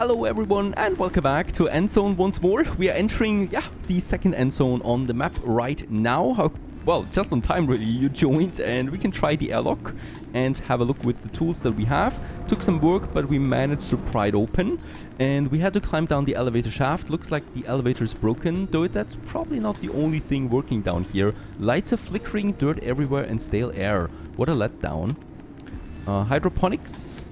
Hello everyone and welcome back to Endzone once more. We are entering, the second Endzone on the map right now. Well, just on time really, you joined and we can try the airlock and have a look with the tools that we have. Took some work, but we managed to pry it open and we had to climb down the elevator shaft. Looks like the elevator is broken, though that's probably not the only thing working down here. Lights are flickering, dirt everywhere and stale air. What a letdown. Hydroponics.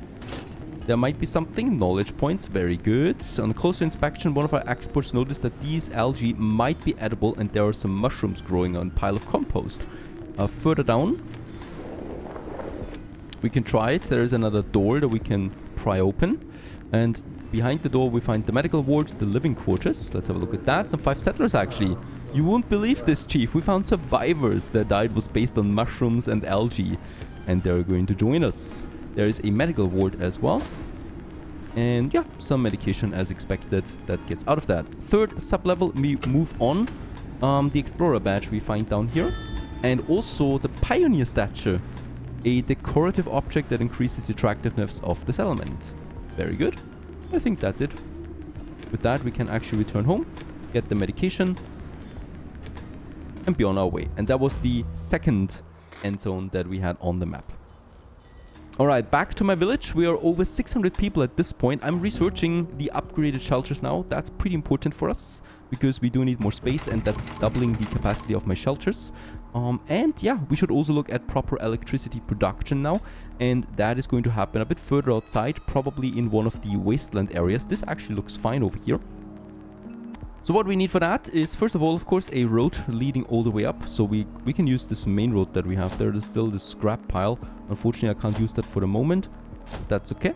There might be something. Knowledge points. Very good. On closer inspection, one of our experts noticed that these algae might be edible and there are some mushrooms growing on a pile of compost. Further down, we can try it. There is another door that we can pry open. And behind the door, we find the medical ward, the living quarters. Let's have a look at that. Some 5 settlers, actually. You won't believe this, Chief. We found survivors. Their diet was based on mushrooms and algae. And they're going to join us. There is a medical ward as well. And yeah, some medication as expected that gets out of that. Third sub-level, we move on. The Explorer badge we find down here. And also the Pioneer statue. A decorative object that increases the attractiveness of the settlement. Very good. I think that's it. With that, we can actually return home, get the medication, and be on our way. And that was the second end zone that we had on the map. Alright, back to my village. We are over 600 people at this point. I'm researching the upgraded shelters now. That's pretty important for us because we do need more space and that's doubling the capacity of my shelters. And yeah, we should also look at proper electricity production now. And that is going to happen a bit further outside, probably in one of the wasteland areas. This actually looks fine over here. So what we need for that is, first of all, of course, a road leading all the way up. So we can use this main road that we have there. There's still this scrap pile. Unfortunately, I can't use that for the moment. That's okay.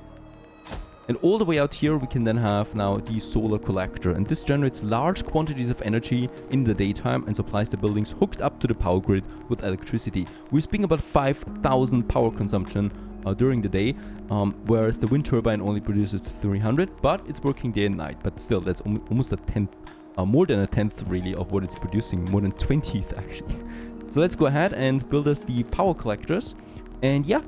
And all the way out here, we can then have now the solar collector. And this generates large quantities of energy in the daytime and supplies the buildings hooked up to the power grid with electricity. We're speaking about 5,000 power consumption during the day, whereas the wind turbine only produces 300, but it's working day and night. But still, that's almost a tenth. More than a tenth really of what it's producing, more than 20th actually. So let's go ahead and build us the power collectors. And yeah,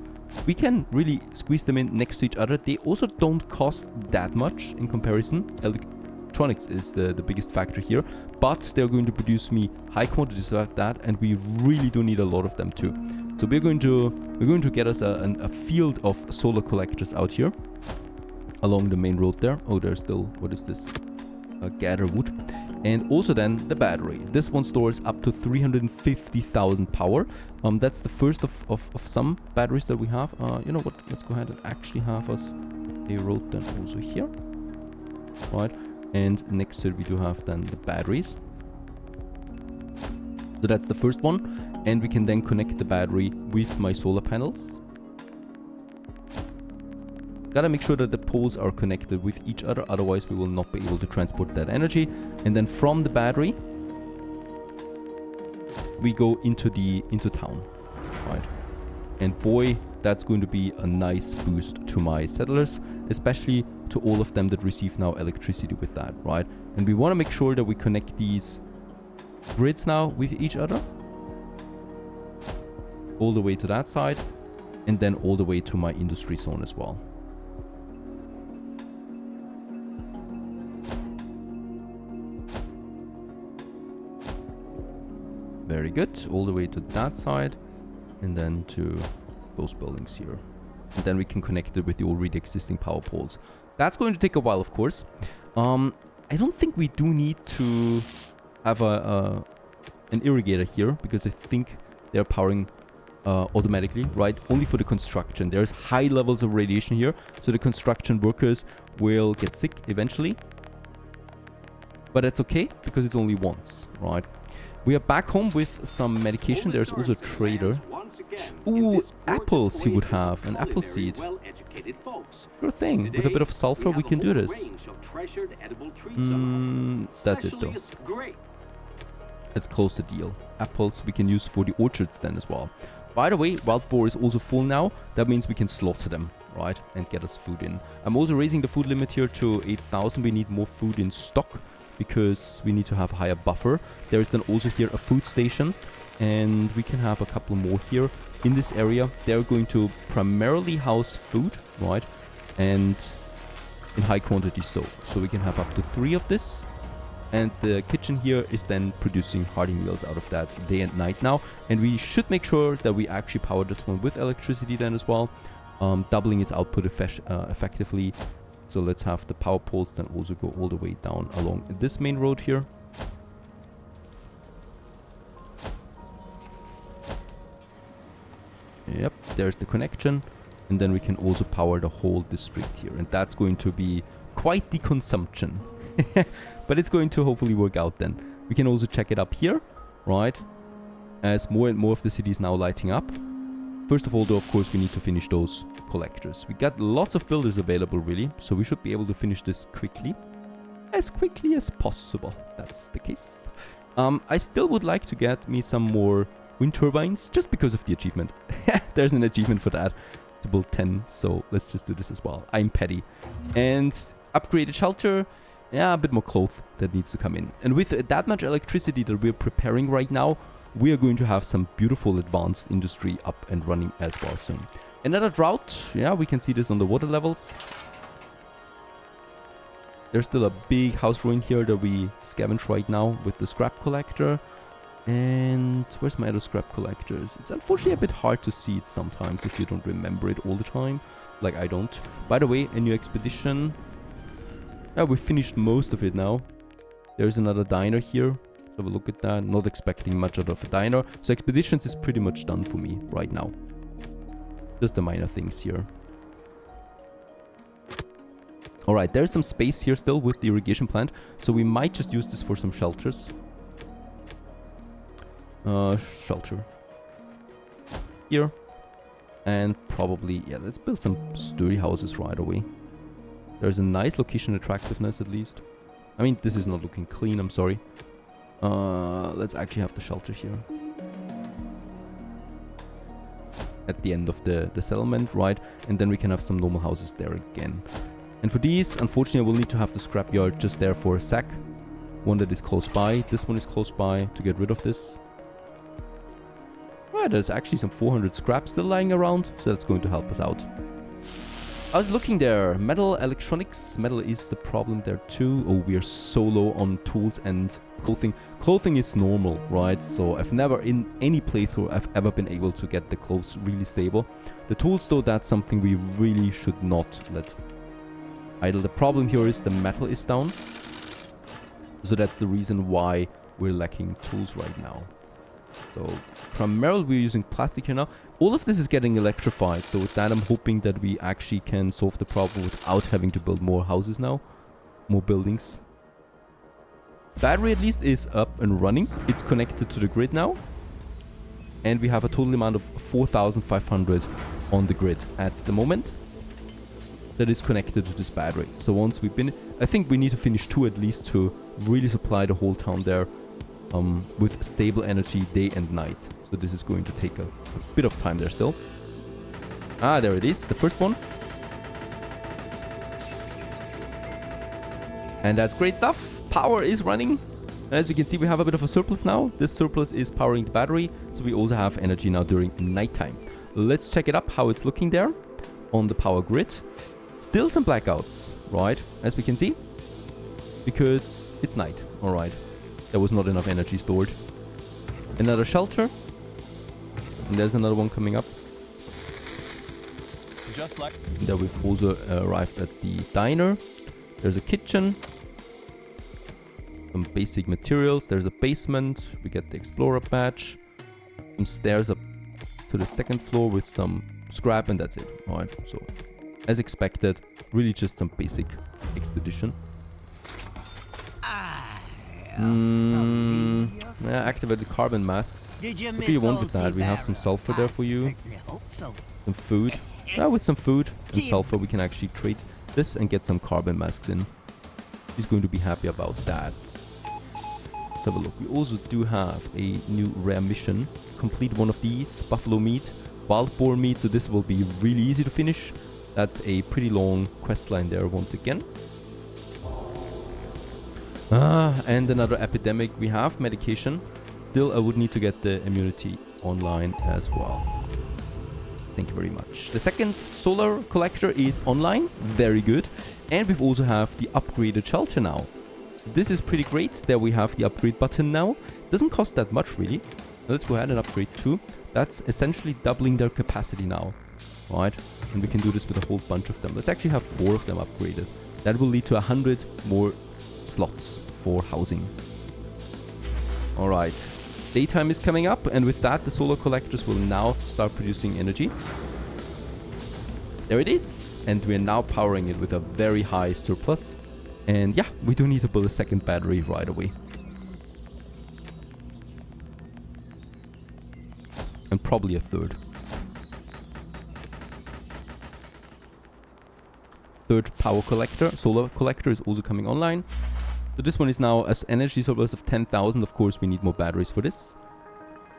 we can really squeeze them in next to each other. They also don't cost that much in comparison. Electronics is the biggest factor here, but they're going to produce me high quantities of that, and we really do need a lot of them too. So we're going to get us a field of solar collectors out here along the main road there. Oh, there's still, what is this? Gather wood. And also then the battery. This one stores up to 350,000 power. That's the first of some batteries that we have. You know what? Let's go ahead and actually have us a road then also here. Right. And next to it we do have then the batteries. So that's the first one. And we can then connect the battery with my solar panels. Gotta make sure that the poles are connected with each other, otherwise we will not be able to transport that energy. And then from the battery, we go into town, right? And boy, that's going to be a nice boost to my settlers, especially to all of them that receive now electricity with that, right? And we want to make sure that we connect these grids now with each other, all the way to that side, and then all the way to my industry zone as well. Very good, all the way to that side and then to those buildings here. And then we can connect it with the already existing power poles. That's going to take a while, of course. I don't think we do need to have an irrigator here because I think they're powering automatically, right? Only for the construction. There's high levels of radiation here, so the construction workers will get sick eventually. But that's okay because it's only once, right? We are back home with some medication. There's also a trader. Ooh, apples he would have. An apple seed. Sure thing. With a bit of sulfur, we can do this. That's it, though. Let's close the deal. Apples we can use for the orchards then as well. By the way, wild boar is also full now. That means we can slaughter them, right? And get us food in. I'm also raising the food limit here to 8,000. We need more food in stock, because we need to have a higher buffer. There is then also here a food station, and we can have a couple more here in this area. They're going to primarily house food, right? And in high quantity so we can have up to 3 of this. And the kitchen here is then producing hearty meals out of that day and night now. And we should make sure that we actually power this one with electricity then as well, doubling its output effectively. So let's have the power poles then also go all the way down along this main road here. Yep, there's the connection. And then we can also power the whole district here. And that's going to be quite the consumption. But it's going to hopefully work out then. We can also check it up here, right? As more and more of the city is now lighting up. First of all, though, of course, we need to finish those collectors. We got lots of builders available, really. So we should be able to finish this quickly. As quickly as possible. That's the case. I still would like to get me some more wind turbines, just because of the achievement. There's an achievement for that. To build 10, so let's just do this as well. I'm petty. And upgraded shelter. Yeah, a bit more cloth that needs to come in. And with that much electricity that we're preparing right now, we are going to have some beautiful advanced industry up and running as well soon. Another drought. Yeah, we can see this on the water levels. There's still a big house ruin here that we scavenge right now with the scrap collector. And where's my other scrap collectors? It's unfortunately a bit hard to see it sometimes if you don't remember it all the time. Like I don't. By the way, a new expedition. Yeah, we finished most of it now. There's another diner here. Let's have a look at that. Not expecting much out of a diner. So expeditions is pretty much done for me right now. Just the minor things here. Alright, there's some space here still with the irrigation plant. So we might just use this for some shelters. Shelter. Here. And probably, yeah, let's build some sturdy houses right away. There's a nice location attractiveness at least. I mean, this is not looking clean, I'm sorry. Let's actually have the shelter here. At the end of the settlement, right? And then we can have some normal houses there again. And for these, unfortunately, we'll need to have the scrapyard just there for a sec. One that is close by. This one is close by to get rid of this. Well, there's actually some 400 scrap still lying around, so that's going to help us out. I was looking there. Metal, electronics. Metal is the problem there too. Oh, we are so low on tools and clothing. Clothing is normal, right? So I've never, in any playthrough, I've ever been able to get the clothes really stable. The tools, though, that's something we really should not let idle. The problem here is the metal is down. So that's the reason why we're lacking tools right now. So primarily we're using plastic here now. All of this is getting electrified. So with that, I'm hoping that we actually can solve the problem without having to build more houses now. More buildings. Battery at least is up and running. It's connected to the grid now. And we have a total amount of 4,500 on the grid at the moment. That is connected to this battery. So once we've been... I think we need to finish 2 at least to really supply the whole town there. With stable energy day and night. So this is going to take a bit of time there still. Ah, there it is, the first one. And that's great stuff. Power is running. As we can see, we have a bit of a surplus now. This surplus is powering the battery, so we also have energy now during nighttime. Let's check it up, how it's looking there on the power grid. Still some blackouts, right? As we can see. Because it's night, alright. There was not enough energy stored. Another shelter. And there's another one coming up. Just like. And there we've also arrived at the diner. There's a kitchen. Some basic materials. There's a basement. We get the Explorer badge. Some stairs up to the second floor with some scrap, and that's it. Alright, so as expected, really just some basic expedition. Yeah, activate the carbon masks. What do you want with that? We have some sulfur there for you. Some food. Yeah, with some food and sulfur we can actually trade this and get some carbon masks in. He's going to be happy about that. Let's have a look. We also do have a new rare mission. Complete one of these. Buffalo meat, wild boar meat, so this will be really easy to finish. That's a pretty long quest line there once again. And another epidemic. We have medication. Still, I would need to get the immunity online as well. Thank you very much. The second solar collector is online. Very good. And we've also have the upgraded shelter now. This is pretty great. There we have the upgrade button now. Doesn't cost that much really. Let's go ahead and upgrade too. That's essentially doubling their capacity now. Right? And we can do this with a whole bunch of them. Let's actually have 4 of them upgraded. That will lead to 100 more slots for housing. Alright. Daytime is coming up, and with that the solar collectors will now start producing energy. There it is. And we're now powering it with a very high surplus. And yeah, we do need to build a second battery right away. And probably a third. Third power collector, solar collector, is also coming online. So this one is now as energy surplus of 10,000. Of course, we need more batteries for this.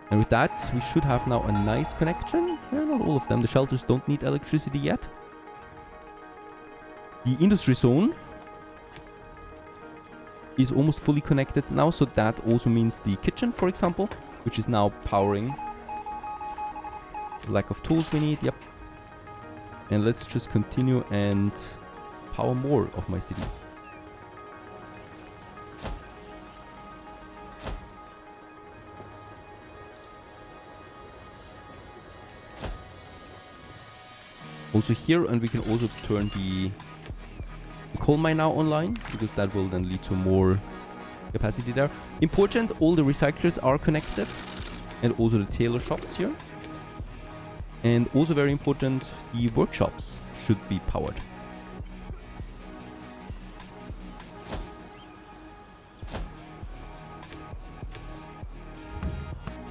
And with that, we should have now a nice connection. Yeah, not all of them. The shelters don't need electricity yet. The industry zone is almost fully connected now. So that also means the kitchen, for example, which is now powering. Lack of tools we need. Yep. And let's just continue and power more of my city. Also here, and we can also turn the coal mine now online, because that will then lead to more capacity there. Important, all the recyclers are connected, and also the tailor shops here. And also very important, the workshops should be powered.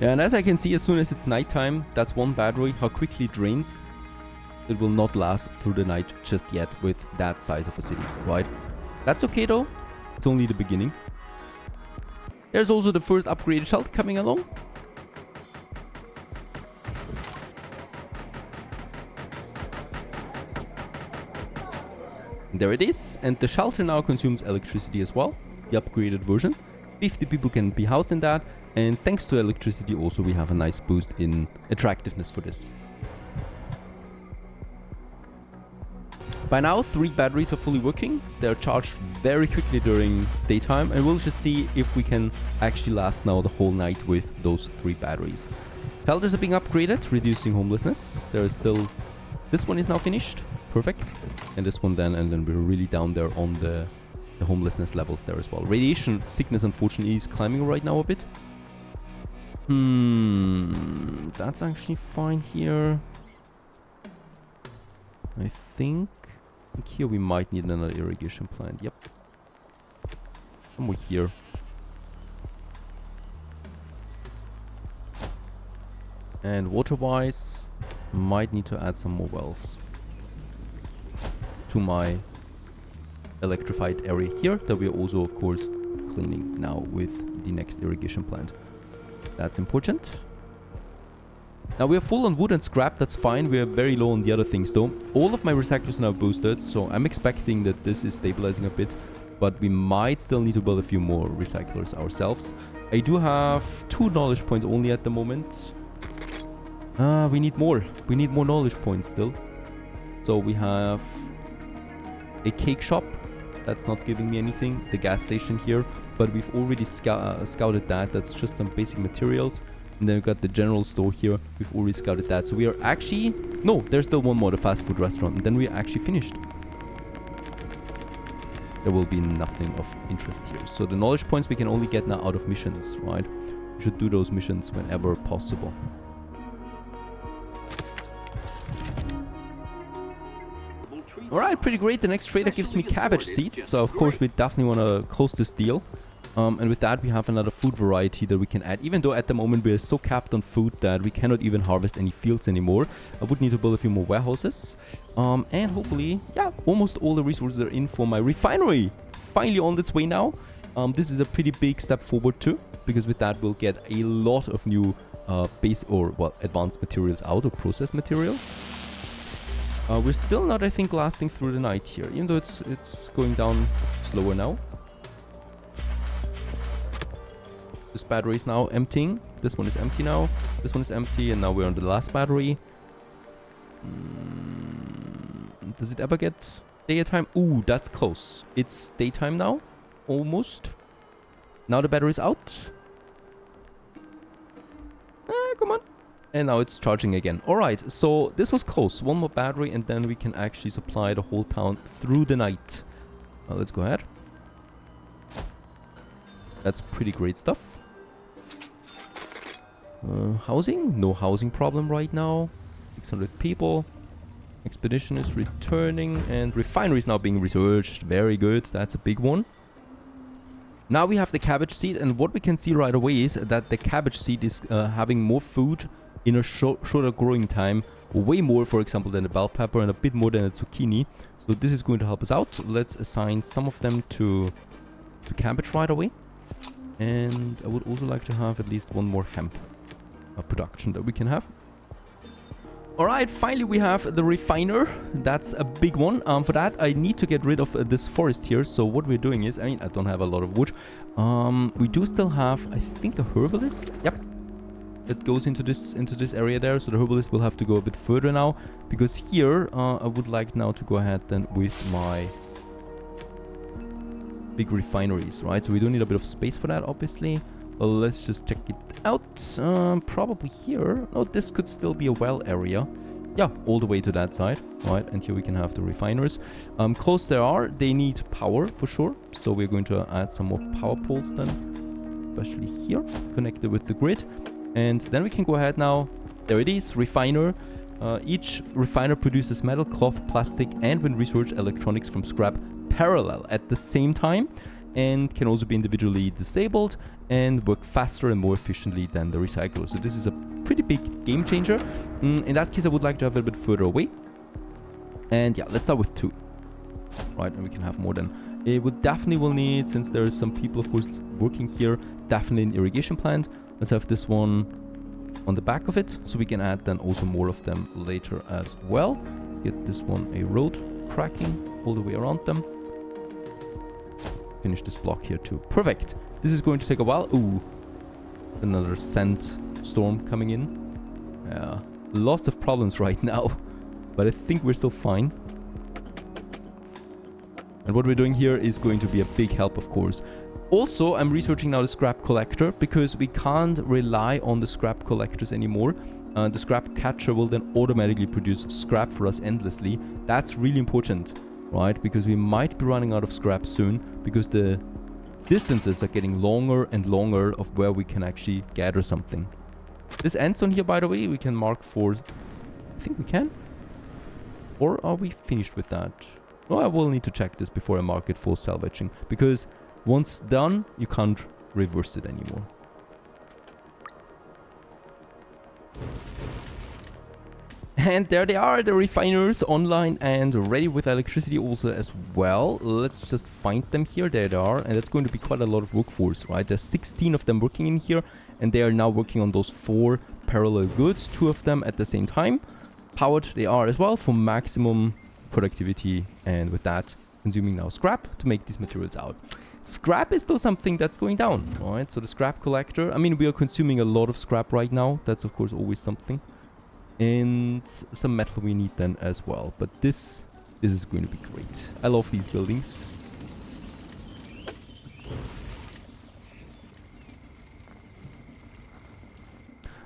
Yeah, and as I can see, as soon as it's nighttime, that's one battery, how quickly it drains. It will not last through the night just yet with that size of a city, right? That's okay though. It's only the beginning. There's also the first upgraded shelter coming along. There it is. And the shelter now consumes electricity as well. The upgraded version. 50 people can be housed in that. And thanks to electricity also we have a nice boost in attractiveness for this. By now, 3 batteries are fully working. They're charged very quickly during daytime, and we'll just see if we can actually last now the whole night with those 3 batteries. Shelters are being upgraded, reducing homelessness. There is still... This one is now finished. Perfect. And this one then, and then we're really down there on the homelessness levels there as well. Radiation sickness, unfortunately, is climbing right now a bit. That's actually fine here. I think here we might need another irrigation plant. Yep. Somewhere here. And water-wise, might need to add some more wells to my electrified area here that we are also, of course, cleaning now with the next irrigation plant. That's important. Now we are full on wood and scrap, that's fine. We are very low on the other things though. All of my recyclers are now boosted, so I'm expecting that this is stabilizing a bit. But we might still need to build a few more recyclers ourselves. I do have 2 knowledge points only at the moment. We need more. We need more knowledge points still. So we have a cake shop. That's not giving me anything. The gas station here. But we've already scouted that. That's just some basic materials. And then we've got the general store here. We've already scouted that. So we are actually... No, there's still one more, the fast food restaurant. And then we are actually finished. There will be nothing of interest here. So the knowledge points we can only get now out of missions, right? We should do those missions whenever possible. Alright, pretty great. The next trader gives me cabbage seeds. So of course we definitely want to close this deal. And with that we have another food variety that we can add. Even though at the moment we are so capped on food that we cannot even harvest any fields anymore. I would need to build a few more warehouses. And hopefully, yeah, almost all the resources are in for my refinery. Finally on its way now. This is a pretty big step forward too. Because with that we'll get a lot of new advanced materials out, or processed materials. We're still not, I think, lasting through the night here. Even though it's going down slower now. This battery is now emptying. This one is empty now. This one is empty, and now we're on the last battery. Does it ever get daytime? Ooh, that's close. It's daytime now. Almost. Now the battery's out. Come on. And now it's charging again. Alright, so this was close. One more battery and then we can actually supply the whole town through the night. Let's go ahead. That's pretty great stuff. Housing? No housing problem right now. 600 people. Expedition is returning and refinery is now being researched. Very good. That's a big one. Now we have the cabbage seed, and what we can see right away is that the cabbage seed is having more food in a shorter growing time. Way more, for example, than the bell pepper and a bit more than a zucchini. So this is going to help us out. Let's assign some of them to cabbage right away. And I would also like to have at least one more hemp production that we can have. Alright, finally we have the refiner. That's a big one. For that, I need to get rid of this forest here. So what we're doing is, I mean, I don't have a lot of wood. We do still have, I think, a herbalist. Yep. That goes into this area there. So the herbalist will have to go a bit further now. Because here, I would like now to go ahead then with my big refineries, right? So we do need a bit of space for that, obviously. Well, let's just check it out. Probably here. Oh, this could still be a well area. Yeah, all the way to that side, right? And here we can have the refiners. Close there are. They need power for sure. So we're going to add some more power poles then, especially here, connected with the grid. And then we can go ahead now. There it is, refiner. Each refiner produces metal, cloth, plastic, and when research electronics from scrap parallel at the same time, and can also be individually disabled and work faster and more efficiently than the recycler. So this is a pretty big game changer. In that case, I would like to have it a bit further away. And yeah, let's start with 2. Right, and we can have more than. It would definitely will need, since there are some people, of course, working here, definitely an irrigation plant. Let's have this one on the back of it, so we can add then also more of them later as well. Get this one a road cracking all the way around them. Finish this block here too. Perfect. This is going to take a while. Ooh, another sandstorm coming in. Yeah, lots of problems right now, but I think we're still fine. And what we're doing here is going to be a big help, of course. Also, I'm researching now the scrap collector because we can't rely on the scrap collectors anymore. The scrap catcher will then automatically produce scrap for us endlessly. That's really important, right? Because we might be running out of scrap soon because the distances are getting longer and longer of where we can actually gather something. This Endzone here, by the way, we can mark for... I think we can? Or are we finished with that? No, I will need to check this before I mark it for salvaging. Because once done, you can't reverse it anymore. And there they are, the refiners online and ready with electricity also as well. Let's just find them here. There they are. And that's going to be quite a lot of workforce, right? There's 16 of them working in here. And they are now working on those 4 parallel goods. 2 of them at the same time. Powered they are as well for maximum productivity. And with that, consuming now scrap to make these materials out. Scrap is though something that's going down, right? So the scrap collector, I mean, we are consuming a lot of scrap right now. That's of course always something. And some metal we need then as well. But this is going to be great. I love these buildings.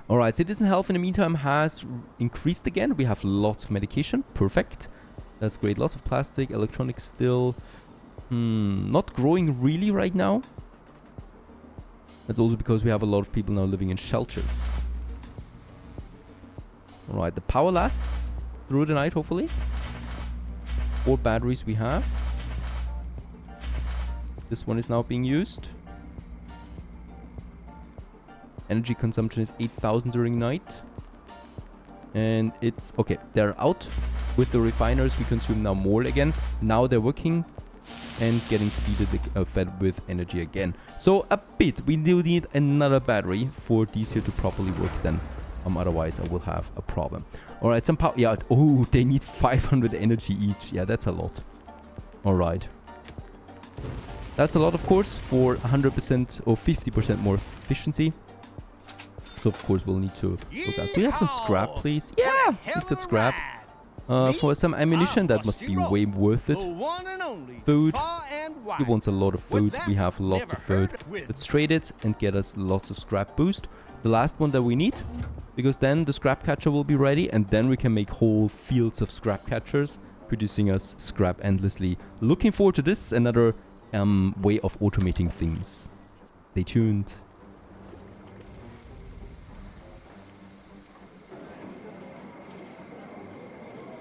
Alright, citizen health in the meantime has increased again. We have lots of medication. Perfect. That's great. Lots of plastic, electronics still not growing really right now. That's also because we have a lot of people now living in shelters. Alright, the power lasts through the night, hopefully. 4 batteries we have. This one is now being used. Energy consumption is 8,000 during night. And it's... okay, they're out. With the refiners, we consume now more again. Now they're working and getting fed with energy again. So a bit. We do need another battery for these here to properly work then. Otherwise, I will have a problem. Alright, some power... yeah, oh, they need 500 energy each. Yeah, that's a lot. Alright. That's a lot, of course, for 100% or 50% more efficiency. So, of course, we'll need to look at... do you have some scrap, please? Yeah! Let's get scrap. For some ammunition, that must be way worth it. Food. He wants a lot of food. We have lots of food. Let's trade it and get us lots of scrap boost. The last one that we need, because then the scrap catcher will be ready, and then we can make whole fields of scrap catchers, producing us scrap endlessly. Looking forward to this, another way of automating things. Stay tuned.